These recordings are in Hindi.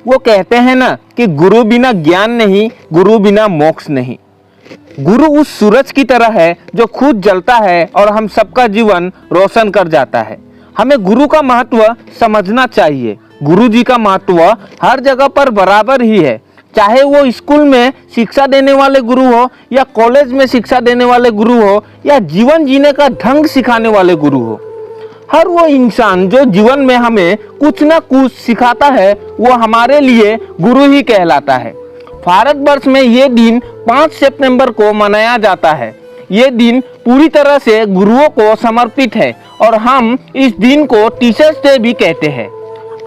वो कहते हैं ना कि गुरु बिना ज्ञान नहीं, गुरु बिना मोक्ष नहीं। गुरु उस सूरज की तरह है जो खुद जलता है और हम सबका जीवन रोशन कर जाता है। हमें गुरु का महत्व समझना चाहिए। गुरु जी का महत्व हर जगह पर बराबर ही है, चाहे वो स्कूल में शिक्षा देने वाले गुरु हो या कॉलेज में शिक्षा देने वाले गुरु हो या जीवन जीने का ढंग सिखाने वाले गुरु हो। हर वो इंसान जो जीवन में हमें कुछ ना कुछ सिखाता है वो हमारे लिए गुरु ही कहलाता है। भारतवर्ष में ये दिन 5 सितंबर को मनाया जाता है। ये दिन पूरी तरह से गुरुओं को समर्पित है और हम इस दिन को टीचर्स डे भी कहते हैं।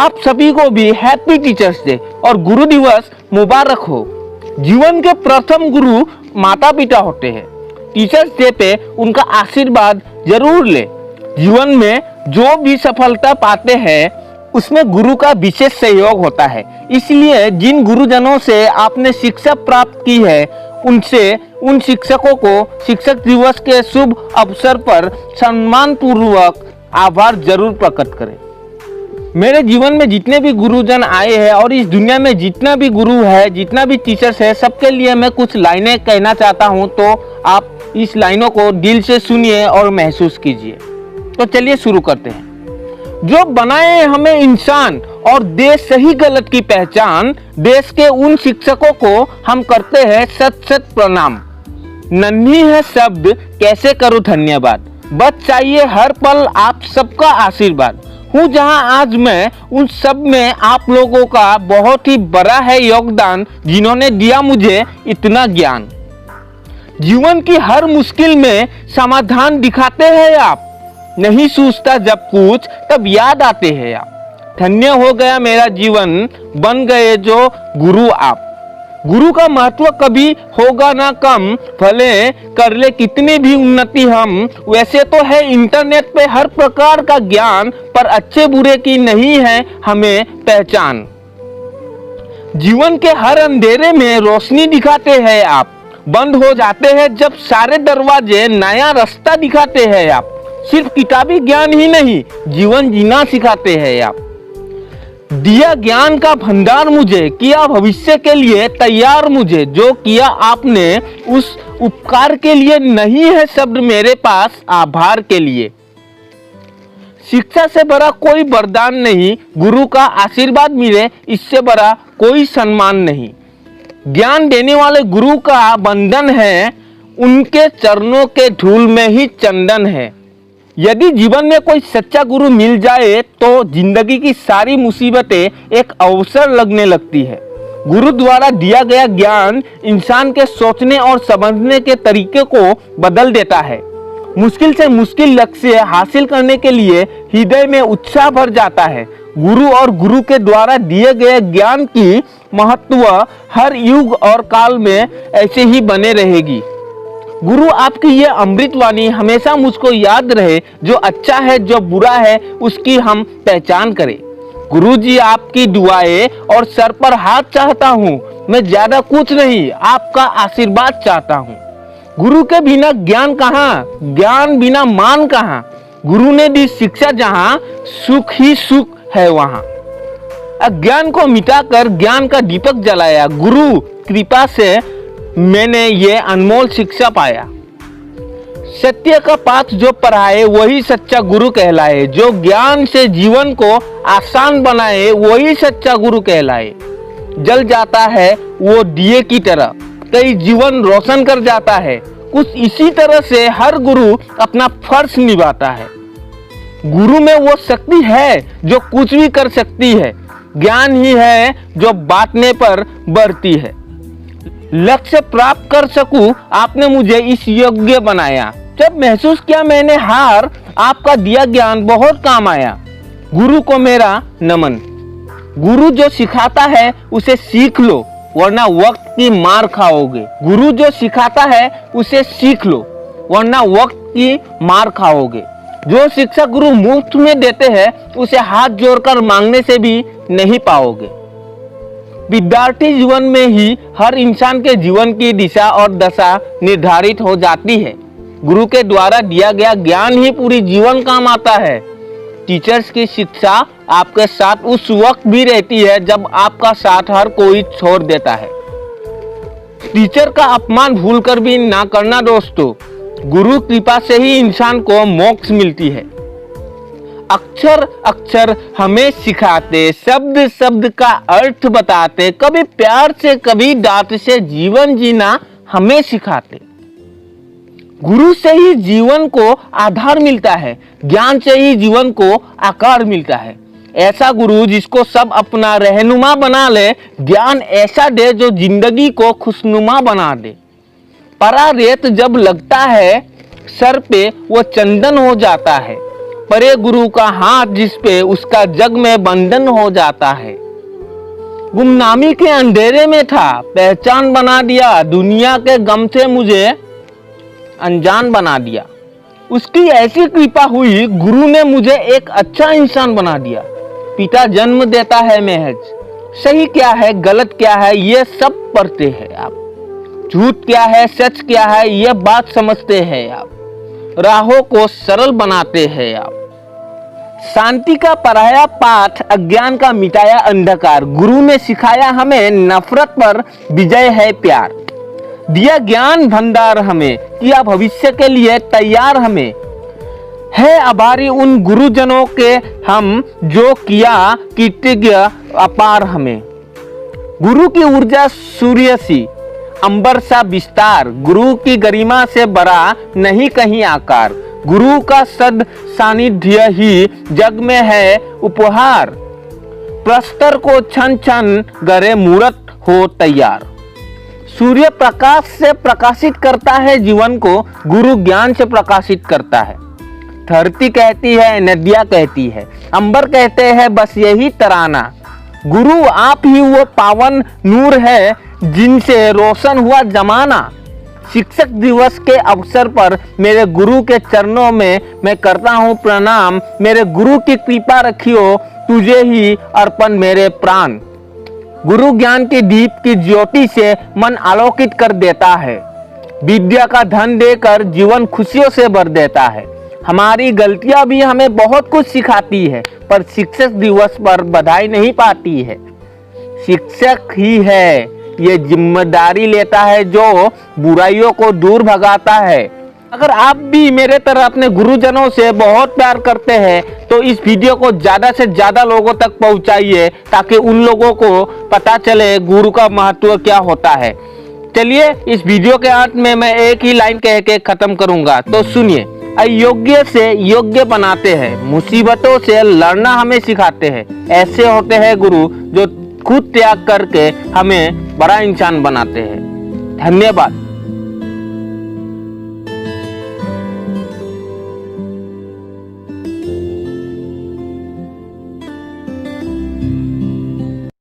आप सभी को भी हैप्पी टीचर्स डे और गुरु दिवस मुबारक हो। जीवन के प्रथम गुरु माता पिता होते हैं। टीचर्स डे पे उनका आशीर्वाद जरूर ले। जीवन में जो भी सफलता पाते हैं उसमें गुरु का विशेष सहयोग होता है। इसलिए जिन गुरुजनों से आपने शिक्षा प्राप्त की है उन शिक्षकों को शिक्षक दिवस के शुभ अवसर पर सम्मान पूर्वक आभार जरूर प्रकट करें। मेरे जीवन में जितने भी गुरुजन आए हैं और इस दुनिया में जितना भी गुरु है, जितना भी टीचर्स है, सबके लिए मैं कुछ लाइनें कहना चाहता हूं, तो आप इस लाइनों को दिल से सुनिए और महसूस कीजिए। तो चलिए शुरू करते हैं। जो बनाए हमें इंसान और दे सही गलत की पहचान, देश के उन शिक्षकों को हम करते हैं सत सत प्रणाम। नन्ही है शब्द कैसे करूं धन्यवाद, बस चाहिए हर पल आप सबका आशीर्वाद। हूँ जहाँ आज मैं, उन सब में आप लोगों का बहुत ही बड़ा है योगदान, जिन्होंने दिया मुझे इतना ज्ञान। जीवन की हर मुश्किल में समाधान दिखाते हैं आप, नहीं सूझता जब कुछ तब याद आते हैं आप। धन्य हो गया मेरा जीवन, बन गए जो गुरु आप। गुरु का महत्व कभी होगा ना कम, भले कर ले कितनी भी उन्नति हम। वैसे तो है इंटरनेट पे हर प्रकार का ज्ञान, पर अच्छे बुरे की नहीं है हमें पहचान। जीवन के हर अंधेरे में रोशनी दिखाते हैं आप, बंद हो जाते हैं जब सारे दरवाजे, नया रास्ता दिखाते हैं आप। सिर्फ किताबी ज्ञान ही नहीं, जीवन जीना सिखाते हैं आप। दिया ज्ञान का भंडार मुझे, किया भविष्य के लिए तैयार मुझे। जो किया आपने उस उपकार के लिए नहीं है शब्द मेरे पास आभार के लिए। शिक्षा से बड़ा कोई वरदान नहीं, गुरु का आशीर्वाद मिले इससे बड़ा कोई सम्मान नहीं। ज्ञान देने वाले गुरु का बंधन है, उनके चरणों के धूल में ही चंदन है। यदि जीवन में कोई सच्चा गुरु मिल जाए तो जिंदगी की सारी मुसीबतें एक अवसर लगने लगती है। गुरु द्वारा दिया गया ज्ञान इंसान के सोचने और समझने के तरीके को बदल देता है। मुश्किल से मुश्किल लक्ष्य हासिल करने के लिए हृदय में उत्साह भर जाता है। गुरु और गुरु के द्वारा दिए गए ज्ञान की महत्व हर युग और काल में ऐसे ही बने रहेगी। गुरु आपकी ये अमृत वाणी हमेशा मुझको याद रहे, जो अच्छा है जो बुरा है उसकी हम पहचान करें। गुरु जी आपकी दुआएं और सर पर हाथ चाहता हूँ, मैं ज्यादा कुछ नहीं आपका आशीर्वाद चाहता हूँ। गुरु के बिना ज्ञान कहाँ, ज्ञान बिना मान कहाँ। गुरु ने दी शिक्षा जहाँ, सुख ही सुख है वहाँ। अज्ञान को मिटाकर ज्ञान का दीपक जलाया, गुरु कृपा से मैंने ये अनमोल शिक्षा पाया। सत्य का पाठ जो पढ़ाए वही सच्चा गुरु कहलाए। जो ज्ञान से जीवन को आसान बनाए वही सच्चा गुरु कहलाए। जल जाता है वो दिए की तरह, कई जीवन रोशन कर जाता है। कुछ इसी तरह से हर गुरु अपना फर्ज निभाता है। गुरु में वो शक्ति है जो कुछ भी कर सकती है। ज्ञान ही है जो बांटने पर बढ़ती है। लक्ष्य प्राप्त कर सकूं आपने मुझे इस योग्य बनाया। जब महसूस किया मैंने हार, आपका दिया ज्ञान बहुत काम आया। गुरु को मेरा नमन। गुरु जो सिखाता है उसे सीख लो, वरना वक्त की मार खाओगे। गुरु जो सिखाता है उसे सीख लो, वरना वक्त की मार खाओगे। जो शिक्षा गुरु मुफ्त में देते हैं उसे हाथ जोड़कर मांगने से भी नहीं पाओगे। विद्यार्थी जीवन में ही हर इंसान के जीवन की दिशा और दशा निर्धारित हो जाती है। गुरु के द्वारा दिया गया ज्ञान ही पूरी जीवन काम आता है। टीचर्स की शिक्षा आपके साथ उस वक्त भी रहती है जब आपका साथ हर कोई छोड़ देता है। टीचर का अपमान भूलकर भी ना करना दोस्तों। गुरु कृपा से ही इंसान को मोक्ष मिलती है। अक्षर अक्षर हमें सिखाते, शब्द शब्द का अर्थ बताते, कभी प्यार से कभी डांट से जीवन जीना हमें सिखाते। गुरु से ही जीवन को आधार मिलता है, ज्ञान से ही जीवन को आकार मिलता है। ऐसा गुरु जिसको सब अपना रहनुमा बना ले, ज्ञान ऐसा दे जो जिंदगी को खुशनुमा बना दे। परा रेत जब लगता है सर पे वो चंदन हो जाता है, परे गुरु का हाथ जिस पे उसका जग में बंधन हो जाता है। गुमनामी के अंधेरे में था, पहचान बना दिया, दुनिया के गम से मुझे अनजान बना दिया। उसकी ऐसी कृपा हुई, गुरु ने मुझे एक अच्छा इंसान बना दिया। पिता जन्म देता है महज, सही क्या है गलत क्या है ये सब पढ़ते हैं आप। झूठ क्या है सच क्या है ये बात समझते हैं आप। राहों को सरल बनाते हैं आप। शांति का पढ़ाया पाठ, अज्ञान का मिटाया अंधकार। गुरु ने सिखाया हमें नफरत पर विजय है प्यार। दिया ज्ञान भंडार हमें, किया भविष्य के लिए तैयार हमें। है आभारी उन गुरुजनों के हम, जो किया कृतज्ञ अपार हमें। गुरु की ऊर्जा सूर्य सी, अंबर सा विस्तार। गुरु की गरिमा से बड़ा नहीं कहीं आकार। गुरु का सद सानिध्य ही जग में है उपहार। प्रस्तर को छन छन गरे मूरत हो तैयार। सूर्य प्रकाश से प्रकाशित करता है जीवन को, गुरु ज्ञान से प्रकाशित करता है। धरती कहती है, नदियां कहती है, अंबर कहते हैं बस यही तराना। गुरु आप ही वो पावन नूर है जिनसे रोशन हुआ जमाना। शिक्षक दिवस के अवसर पर मेरे गुरु के चरणों में मैं करता हूँ प्रणाम। मेरे गुरु की कृपा रखियो, तुझे ही अर्पण मेरे प्राण। गुरु ज्ञान की दीप की ज्योति से मन आलोकित कर देता है। विद्या का धन देकर जीवन खुशियों से भर देता है। हमारी गलतियां भी हमें बहुत कुछ सिखाती है, पर शिक्षक दिवस पर बधाई नहीं पाती है। शिक्षक ही है ये जिम्मेदारी लेता है जो बुराइयों को दूर भगाता है। अगर आप भी मेरे तरह अपने गुरुजनों से बहुत प्यार करते हैं तो इस वीडियो को ज्यादा से ज्यादा लोगों तक पहुंचाइए, ताकि उन लोगों को पता चले गुरु का महत्व क्या होता है। चलिए इस वीडियो के अंत में मैं एक ही लाइन कह के खत्म करूंगा, तो सुनिए। अयोग्य से योग्य बनाते हैं, मुसीबतों से लड़ना हमें सिखाते हैं। ऐसे होते हैं गुरु जो खुद त्याग करके हमें बड़ा इंसान बनाते हैं। धन्यवाद।